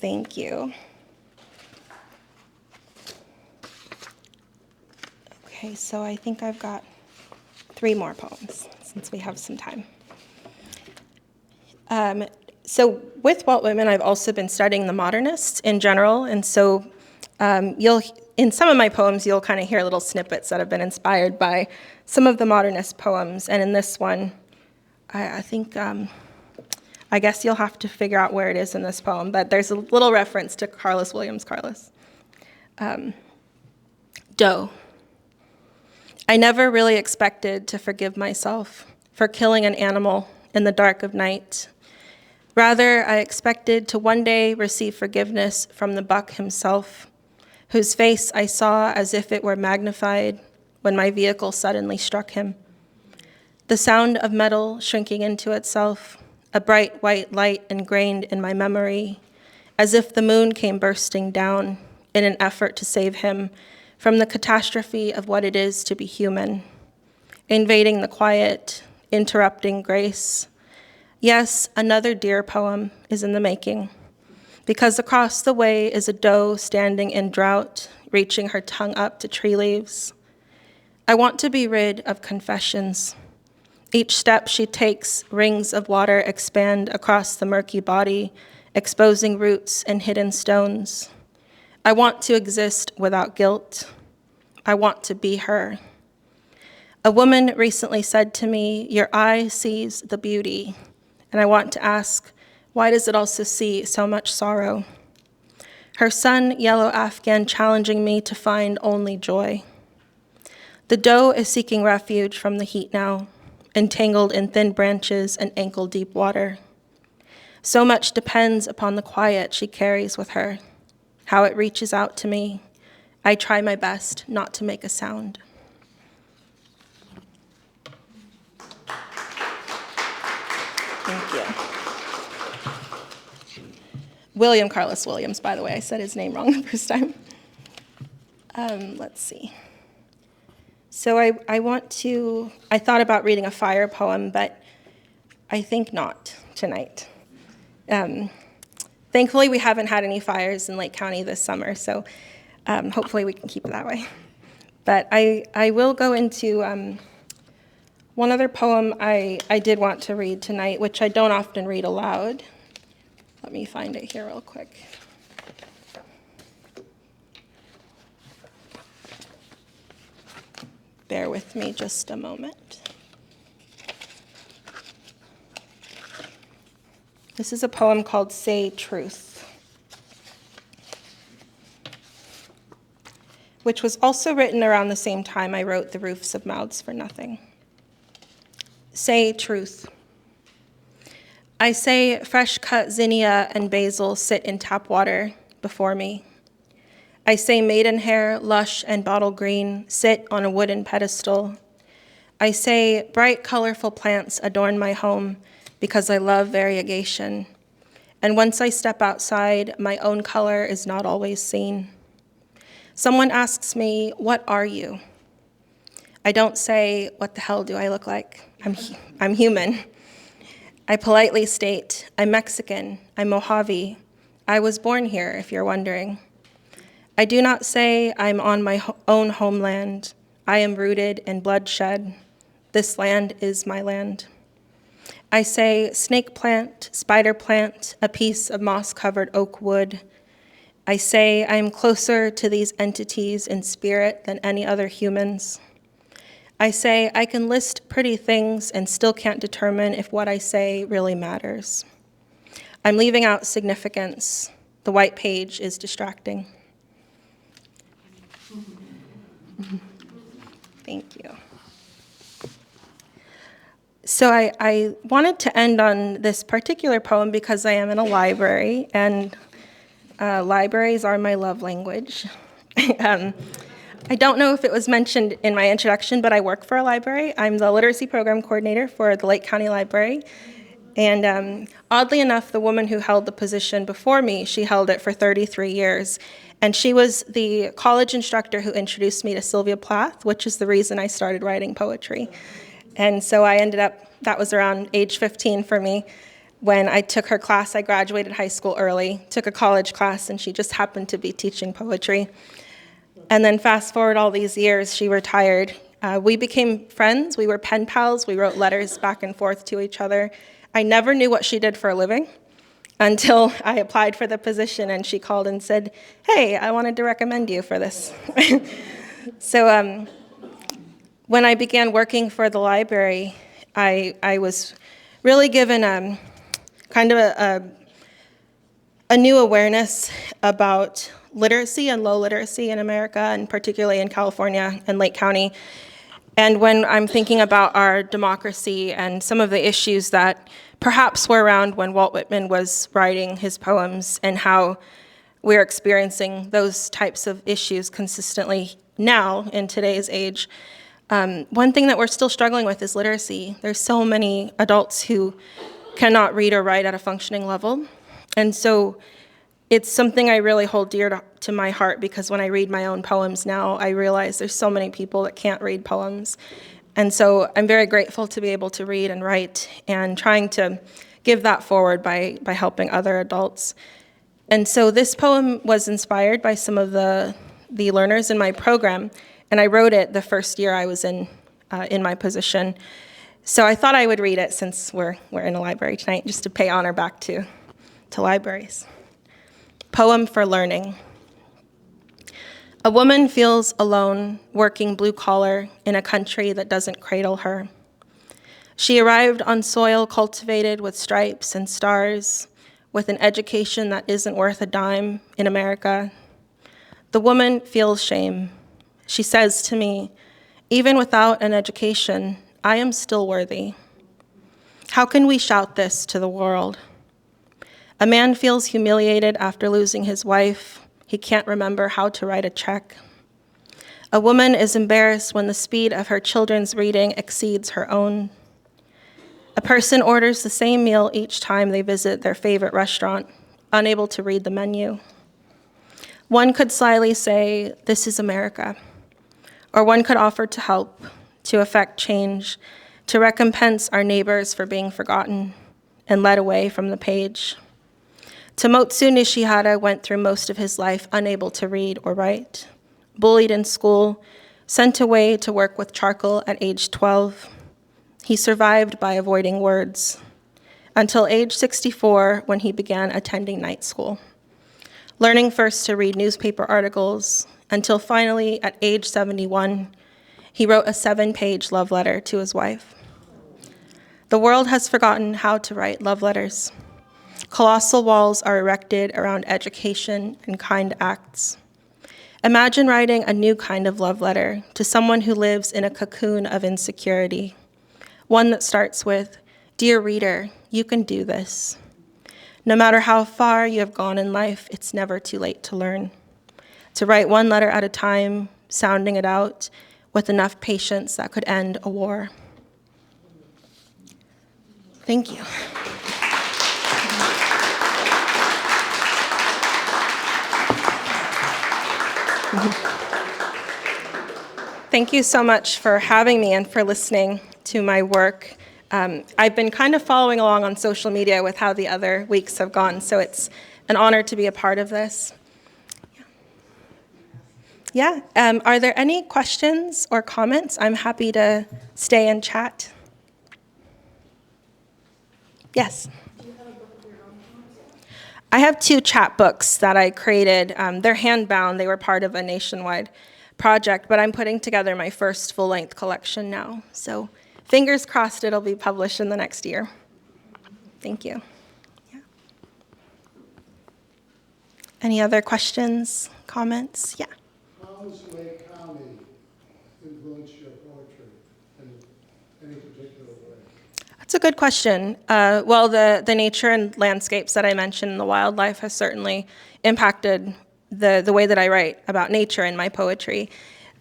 Thank you. Okay, so I think I've got 3 more poems since we have some time. So with Walt Whitman, I've also been studying the modernists in general, and so in some of my poems, you'll kind of hear little snippets that have been inspired by some of the modernist poems, and in this one, I think, I guess you'll have to figure out where it is in this poem, but there's a little reference to Carlos Williams Carlos. Doe. I never really expected to forgive myself for killing an animal in the dark of night. Rather, I expected to one day receive forgiveness from the buck himself, whose face I saw as if it were magnified when my vehicle suddenly struck him. The sound of metal shrinking into itself, a bright white light ingrained in my memory, as if the moon came bursting down in an effort to save him from the catastrophe of what it is to be human, invading the quiet, interrupting grace. Yes, another deer poem is in the making, because across the way is a doe standing in drought, reaching her tongue up to tree leaves. I want to be rid of confessions. Each step she takes, rings of water expand across the murky body, exposing roots and hidden stones. I want to exist without guilt. I want to be her. A woman recently said to me, "Your eye sees the beauty," and I want to ask, why does it also see so much sorrow? Her son, yellow Afghan, challenging me to find only joy. The doe is seeking refuge from the heat now, entangled in thin branches and ankle-deep water. So much depends upon the quiet she carries with her, how it reaches out to me. I try my best not to make a sound. Thank you. William Carlos Williams, by the way. I said his name wrong the first time. Let's see. So I thought about reading a fire poem, but I think not tonight. Thankfully, we haven't had any fires in Lake County this summer, so hopefully we can keep it that way. But I will go into one other poem I did want to read tonight, which I don't often read aloud. Let me find it here real quick. Bear with me just a moment. This is a poem called Say Truth, which was also written around the same time I wrote The Roofs of Mouths for Nothing. Say truth. I say fresh-cut zinnia and basil sit in tap water before me. I say maidenhair, lush and bottle green, sit on a wooden pedestal. I say bright, colorful plants adorn my home because I love variegation. And once I step outside, my own color is not always seen. Someone asks me, "What are you?" I don't say, "What the hell do I look like?" I'm human. I politely state, I'm Mexican, I'm Mojave. I was born here, if you're wondering. I do not say I'm on my own homeland. I am rooted in bloodshed. This land is my land. I say snake plant, spider plant, a piece of moss-covered oak wood. I say I am closer to these entities in spirit than any other humans. I say I can list pretty things and still can't determine if what I say really matters. I'm leaving out significance. The white page is distracting. Thank you. So I wanted to end on this particular poem because I am in a library, and libraries are my love language. I don't know if it was mentioned in my introduction, but I work for a library. I'm the literacy program coordinator for the Lake County Library. And oddly enough, the woman who held the position before me, she held it for 33 years. And she was the college instructor who introduced me to Sylvia Plath, which is the reason I started writing poetry. And so I ended up, that was around age 15 for me. When I took her class, I graduated high school early, took a college class, and she just happened to be teaching poetry. And then fast forward all these years, she retired. We became friends. We were pen pals. We wrote letters back and forth to each other. I never knew what she did for a living until I applied for the position, and she called and said, "Hey, I wanted to recommend you for this." So when I began working for the library, I was really given kind of a new awareness about literacy and low literacy in America, and particularly in California and Lake County. And when I'm thinking about our democracy and some of the issues that perhaps were around when Walt Whitman was writing his poems, and how we're experiencing those types of issues consistently now in today's age, one thing that we're still struggling with is literacy. There's so many adults who cannot read or write at a functioning level. And so it's something I really hold dear to my heart, because when I read my own poems now, I realize there's so many people that can't read poems. And so I'm very grateful to be able to read and write, and trying to give that forward by helping other adults. And so this poem was inspired by some of the learners in my program, and I wrote it the first year I was in my position. So I thought I would read it, since we're in a library tonight, just to pay honor back to libraries. Poem for learning. A woman feels alone, working blue collar in a country that doesn't cradle her. She arrived on soil cultivated with stripes and stars, with an education that isn't worth a dime in America. The woman feels shame. She says to me, "Even without an education, I am still worthy." How can we shout this to the world? A man feels humiliated after losing his wife. He can't remember how to write a check. A woman is embarrassed when the speed of her children's reading exceeds her own. A person orders the same meal each time they visit their favorite restaurant, unable to read the menu. One could slyly say, "This is America." Or one could offer to help, to effect change, to recompense our neighbors for being forgotten and led away from the page. Tomotsu Nishihara went through most of his life unable to read or write, bullied in school, sent away to work with charcoal at age 12. He survived by avoiding words, until age 64, when he began attending night school, learning first to read newspaper articles, until finally, at age 71, he wrote a 7-page love letter to his wife. The world has forgotten how to write love letters. Colossal walls are erected around education and kind acts. Imagine writing a new kind of love letter to someone who lives in a cocoon of insecurity, one that starts with, "Dear reader, you can do this. No matter how far you have gone in life, it's never too late to learn." To write one letter at a time, sounding it out with enough patience that could end a war. Thank you. Thank you so much for having me and for listening to my work. I've been kind of following along on social media with how the other weeks have gone, so it's an honor to be a part of this. Yeah, are there any questions or comments? I'm happy to stay and chat. Yes? Do you have a book of your own poems? I have 2 chapbooks that I created. They're hand-bound. They were part of a nationwide project, but I'm putting together my first full-length collection now. So fingers crossed it'll be published in the next year. Thank you. Yeah. Any other questions, comments? Yeah. How has Lake County influenced your poetry in any particular way? That's a good question. Well, the nature and landscapes that I mentioned, the wildlife, has certainly impacted the way that I write about nature in my poetry.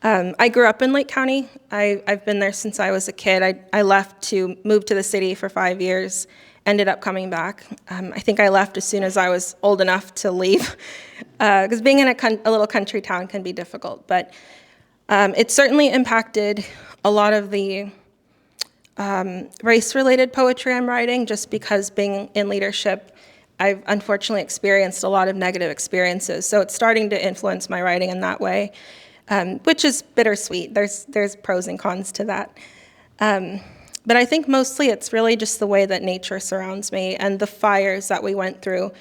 I grew up in Lake County. I've been there since I was a kid. I left to move to the city for 5 years, ended up coming back. I think I left as soon as I was old enough to leave, because being in a little country town can be difficult. But it certainly impacted a lot of the race-related poetry I'm writing, just because being in leadership, I've unfortunately experienced a lot of negative experiences. So it's starting to influence my writing in that way, which is bittersweet. There's pros and cons to that. But I think mostly it's really just the way that nature surrounds me and the fires that we went through.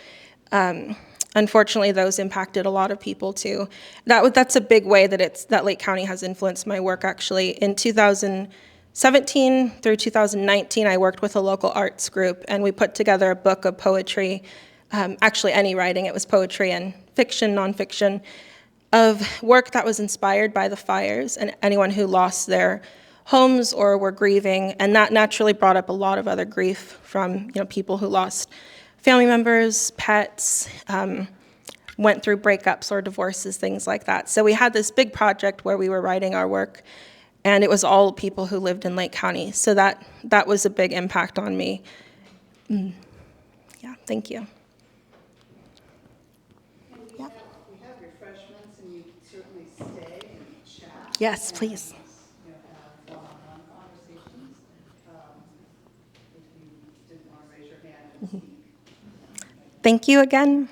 Unfortunately, those impacted a lot of people too. That's a big way that Lake County has influenced my work, actually. In 2017 through 2019, I worked with a local arts group, and we put together a book of poetry, actually any writing, it was poetry and fiction, nonfiction, of work that was inspired by the fires and anyone who lost their homes or were grieving, and that naturally brought up a lot of other grief from people who lost family members, pets, went through breakups or divorces, things like that. So we had this big project where we were writing our work, and it was all people who lived in Lake County. So that was a big impact on me. Yeah, thank you. We have refreshments, and you can certainly stay and chat. Yes, please. Have one-on-one conversations. If you didn't want to raise your hand and speak. Thank you again.